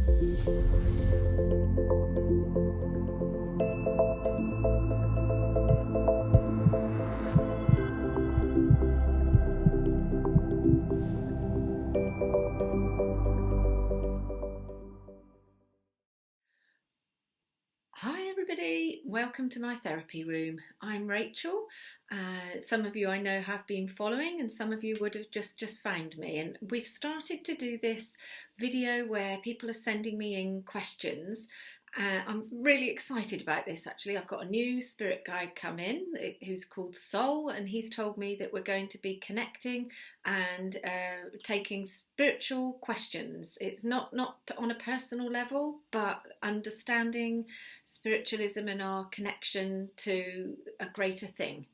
Hi everybody, welcome to my therapy room. I'm Rachel. Some of you I know have been following and some of you would have just found me, and we've started to do this video where people are sending me in questions. I'm really excited about this actually. I've got a new spirit guide come in who's called Soul, and he's told me that we're going to be connecting and taking spiritual questions. It's not on a personal level, but understanding spiritualism and our connection to a greater thing.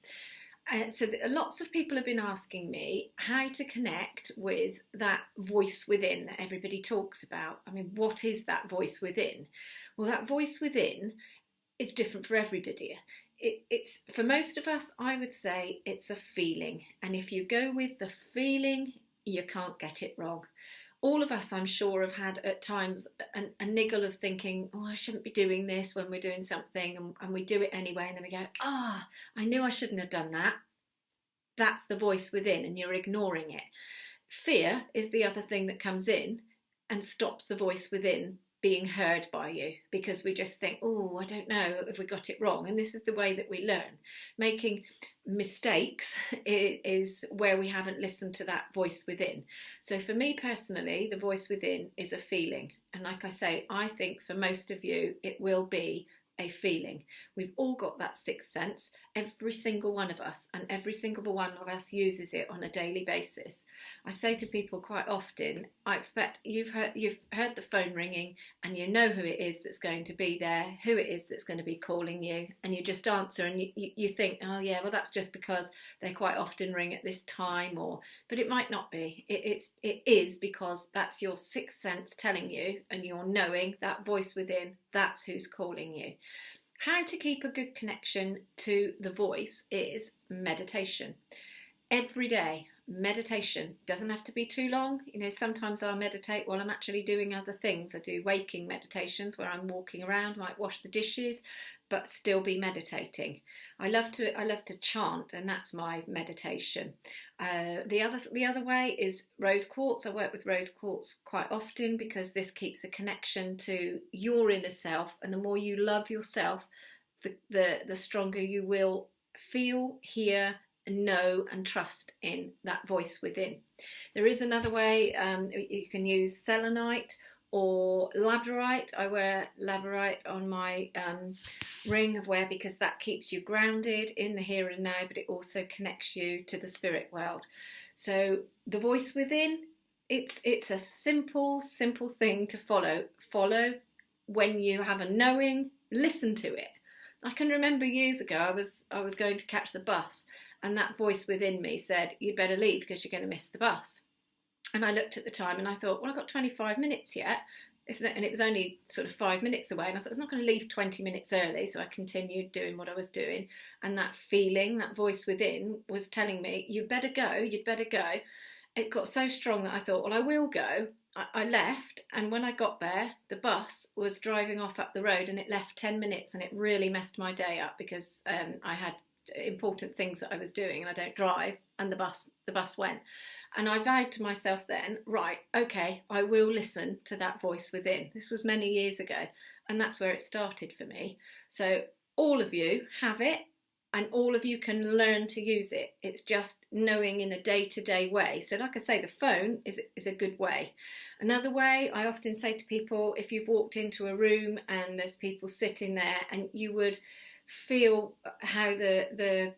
So lots of people have been asking me how to connect with that voice within that everybody talks about. I mean, what is that voice within? Well, that voice within is different for everybody. It's for most of us, I would say it's a feeling. And if you go with the feeling, you can't get it wrong. All of us, I'm sure, have had at times a niggle of thinking, oh, I shouldn't be doing this when we're doing something, and we do it anyway, and then we go, I knew I shouldn't have done that. That's the voice within, and you're ignoring it. Fear is the other thing that comes in and stops the voice within being heard by you, because we just think, oh, I don't know if we got it wrong. And this is the way that we learn. Making mistakes is where we haven't listened to that voice within. So for me personally, the voice within is a feeling. And like I say, I think for most of you, it will be a feeling. We've all got that sixth sense, every single one of us, and every single one of us uses it on a daily basis. I say to people quite often, I expect you've heard the phone ringing and you know who it is that's going to be there, who it is that's going to be calling you, and you just answer, and you think, oh yeah, well that's just because they quite often ring at this time, but it might not be. It is because that's your sixth sense telling you, and you're knowing that voice within, that's who's calling you. How to keep a good connection to the voice is meditation. Every day, meditation doesn't have to be too long. You know, sometimes I'll meditate while I'm actually doing other things. I do waking meditations where I'm walking around, might wash the dishes, but still be meditating. I love to chant, and that's my meditation. The other way is rose quartz. I work with rose quartz quite often because this keeps a connection to your inner self, and the more you love yourself, the stronger you will feel, hear, know and trust in that voice within. There is another way. You can use selenite or labradorite. I wear labradorite on my ring of wear because that keeps you grounded in the here and now, but it also connects you to the spirit world. So the voice within, it's a simple thing to follow. Follow when you have a knowing, listen to it. I can remember years ago I was going to catch the bus, and that voice within me said, you'd better leave because you're going to miss the bus. And I looked at the time and I thought, well, I've got 25 minutes yet. And it was only sort of 5 minutes away. And I thought, I was not going to leave 20 minutes early. So I continued doing what I was doing. And that feeling, that voice within was telling me, you'd better go, you'd better go. It got so strong that I thought, well, I will go. I left, and when I got there, the bus was driving off up the road, and it left 10 minutes, and it really messed my day up because I had important things that I was doing, and I don't drive, and the bus went. And I vowed to myself then, right, okay, I will listen to that voice within. This was many years ago, and that's where it started for me. So all of you have it, and all of you can learn to use it. It's just knowing in a day-to-day way. So like I say, the phone is a good way. Another way, I often say to people, if you've walked into a room and there's people sitting there, and you would feel how the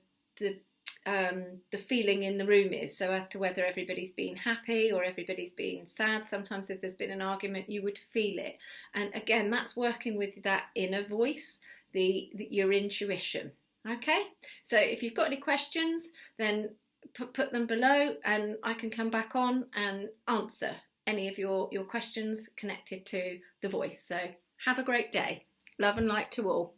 feeling in the room is, so as to whether everybody's been happy or everybody's been sad. Sometimes if there's been an argument, you would feel it. And again, that's working with that inner voice, your intuition. Okay, so if you've got any questions, then put them below, and I can come back on and answer any of your questions connected to the voice. So have a great day. Love and light to all.